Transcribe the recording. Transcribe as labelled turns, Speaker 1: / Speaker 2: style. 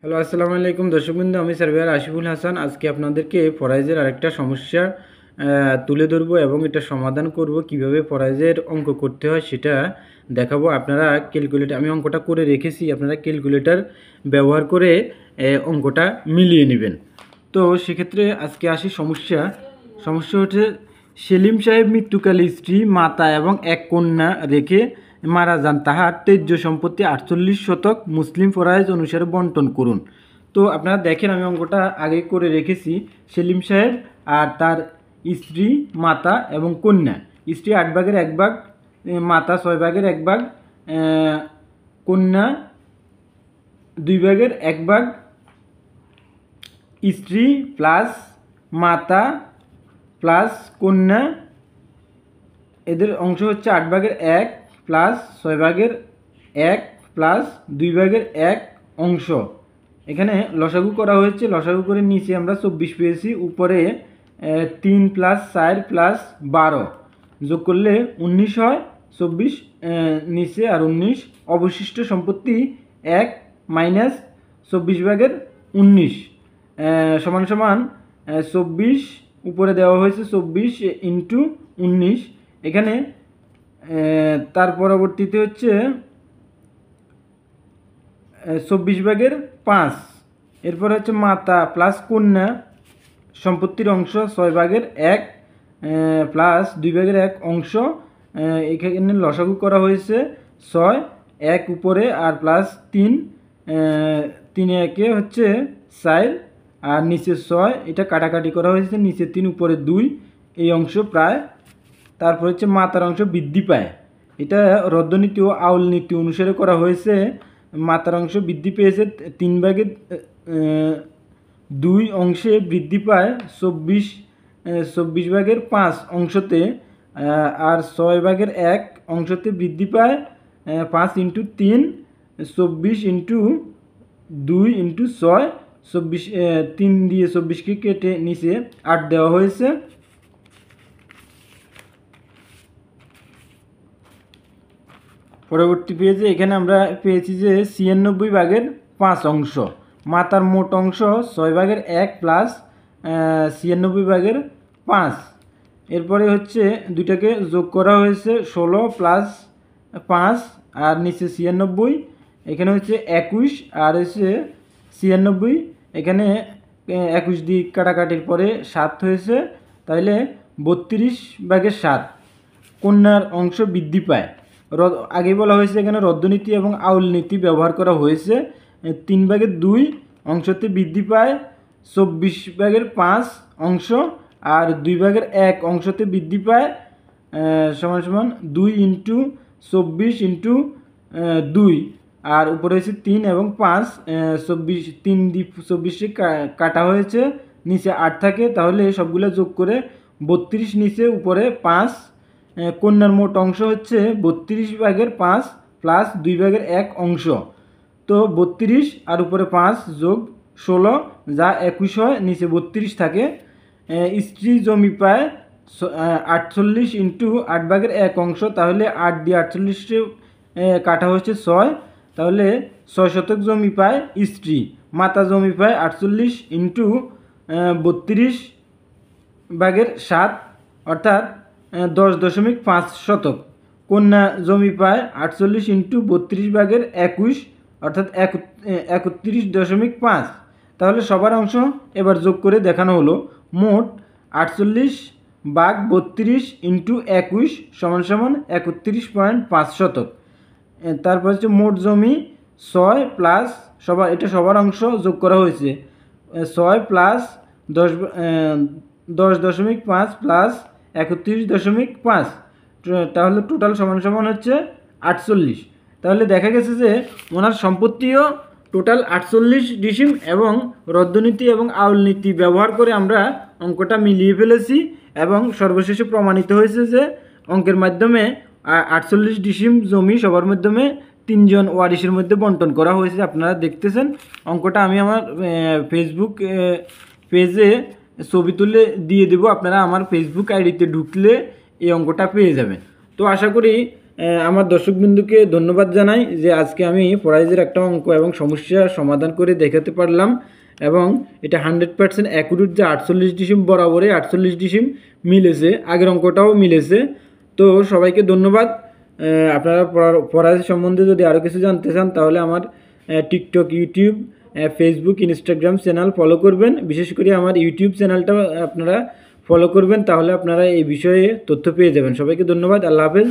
Speaker 1: Hello, আসসালামু আলাইকুম দর্শকবৃন্দ। আমি সার্ভেয়ার আশিফুল হাসান। আজকে আপনাদেরকে ফরাইজের আরেকটা সমস্যা তুলে ধরবো এবং এটা সমাধান করব। কিভাবে ফরাইজের অঙ্ক করতে হয় সেটা দেখাবো। আপনারা ক্যালকুলেটর, আমি অঙ্কটা করে রেখেছি, আপনারা ক্যালকুলেটর ব্যবহার করে অঙ্কটা মিলিয়ে নেবেন। তো সেক্ষেত্রে আজকে আসি সমস্যা হচ্ছে, সেলিম সাহেব মৃত্যুকালে স্ত্রী, মাতা এবং এক কন্যা রেখে মারা যান। তাহার তেজ্য সম্পত্তি 48 শতক মুসলিম ফরাইজ অনুসারে বন্টন করুন। তো আপনারা দেখেন, আমি অঙ্কটা আগে করে রেখেছি। সেলিম সাহেব আর তার স্ত্রী, মাতা এবং কন্যা। স্ত্রী 8 ভাগের 1 ভাগ, মাতা 6 ভাগের 1 ভাগ, কন্যা 2 ভাগের 1 ভাগ। স্ত্রী প্লাস মাতা প্লাস কন্যা, এদের অংশ হচ্ছে 8 ভাগের 1 প্লাস 6 ভাগের 1 প্লাস 2 ভাগের 1 অংশ। এখানে লসাগু করা হয়েছে, লসাগু করে নিচে আমরা 24 পেয়েছি, উপরে 3 প্লাস 4 প্লাস 12 যোগ করলে 19 হয়। 24 নিচে আর 19, অবশিষ্ট সম্পত্তি 1 মাইনাস 24 ভাগের 19 সমান সমান 24 উপরে দেওয়া হয়েছে 24 ইন্টু 19। এখানে তার পরবর্তীতে হচ্ছে 24 ভাগের 5। এরপর হচ্ছে মাতা প্লাস কন্যা সম্পত্তির অংশ 6 ভাগের 1 প্লাস 2 ভাগের 1 অংশ। এখানে লসাগু করা হয়েছে 6, 1 উপরে আর প্লাস 3, 3 একে হচ্ছে 4 আর নিচে 6, এটা কাটাকাটি করা হয়েছে, নিচে 3 উপরে 2, এই অংশ প্রায়। তারপর হচ্ছে মাতার অংশ বৃদ্ধি পায়, এটা রদ্দনীতি ও আউল নীতি অনুসারে করা হয়েছে। মাতার অংশ বৃদ্ধি পেয়েছে 3 ভাগের 2 অংশে বৃদ্ধি পায় 24 ভাগের 5 অংশতে, আর 6 ভাগের 1 অংশতে বৃদ্ধি পায় 5 ইন্টু 3, 24 ইন্টু 2 ইন্টু 6, 24 3 দিয়ে 24কে কেটে নিচে 8 দেওয়া হয়েছে। পরবর্তী পেজে এখানে আমরা পেয়েছি যে 96 ভাগের 5 অংশ। মাতার মোট অংশ 6 ভাগের 1 প্লাস 96 ভাগের 5। এরপরে হচ্ছে দুইটাকে যোগ করা হয়েছে 16 প্লাস 5 আর নিচে 96, এখানে হচ্ছে 21 আর হচ্ছে 96। এখানে 21 দিয়ে কাটাকাটির পরে 7 হয়েছে, তাহলে 32 ভাগের 7। কন্যার অংশ বৃদ্ধি পায়, আগে বলা হয়েছে এখানে রদ্দনীতি এবং আউল নীতি ব্যবহার করা হয়েছে। 3 ভাগের 2 অংশতে বৃদ্ধি পায় 24 ভাগের 5 অংশ, আর 2 ভাগের 1 অংশতে বৃদ্ধি পায় সমান সমান 2 ইন্টু 24 ইন্টু 2, আর উপরে হয়েছে 3 এবং 5, 24 3 দিয়ে 24 কাটা হয়েছে, নিচে 8 থাকে, তাহলে সবগুলো যোগ করে 32 নিচে উপরে 5। কন্যার মোট অংশ হচ্ছে 32 ভাগের 5 প্লাস 2 ভাগের 1 অংশ। তো 32 আর উপরে 5 যোগ 16 যা 21 হয়, নিচে 32 থাকে। স্ত্রী জমি পায় 48 ইন্টু 8 ভাগের 1 অংশ, তাহলে 8 দিয়ে 48 কাটা হচ্ছে 6, তাহলে 6 শতক জমি পায় স্ত্রী। মাতা জমি পায় 48 ইন্টু 32 ভাগের 7 অর্থাৎ 10.5 শতক। কন্যা জমি পায় 48 ইন্টু 32 ভাগের 21 অর্থাৎ 31.5। তাহলে সবার অংশ এবার যোগ করে দেখানো হলো। মোট 48 ভাগ 32 ইন্টু 21 সমান সমান 31.5 শতক। তারপর হচ্ছে মোট জমি 6 প্লাস সবার অংশ যোগ করা হয়েছে, 6 প্লাস 10.5 প্লাস 31.5, তাহলে টোটাল সমান সমান হচ্ছে 48। তাহলে দেখা গেছে যে ওনার সম্পত্তিও টোটাল 48 ডিসিম, এবং রদ্দনীতি এবং আউল নীতি ব্যবহার করে আমরা অঙ্কটা মিলিয়ে ফেলেছি, এবং সর্বশেষে প্রমাণিত হয়েছে যে অঙ্কের মাধ্যমে 48 ডিসিম জমি সবার মাধ্যমে 3 জন ওয়ারিশের মধ্যে বন্টন করা হয়েছে। আপনারা দেখতেছেন অঙ্কটা আমি আমার ফেসবুক পেজে ছবি তুলে দিয়ে দেব, আপনারা আমার ফেসবুক আইডিতে ঢুকলে এই অঙ্কটা পেয়ে যাবেন। তো আশা করি আমার দর্শকবিন্দুকে ধন্যবাদ জানাই যে আজকে আমি ফরাইজের একটা অঙ্ক এবং সমস্যার সমাধান করে দেখাতে পারলাম এবং এটা 100% অ্যাকুরেট যে 48 ডিসিম বরাবরই 48 ডিসিম মিলেছে, আগের অঙ্কটাও মিলেছে। তো সবাইকে ধন্যবাদ। আপনারা ফরাইজ সম্বন্ধে যদি আরও কিছু জানতে চান তাহলে আমার TikTok, YouTube, Facebook, Instagram channel follow করবেন। বিশেষ করে আমার ইউটিউব চ্যানেলটা আপনারা ফলো করবেন, তাহলে আপনারা এই বিষয়ে তথ্য পেয়ে যাবেন। সবাইকে ধন্যবাদ। আল্লাহ হাফেজ।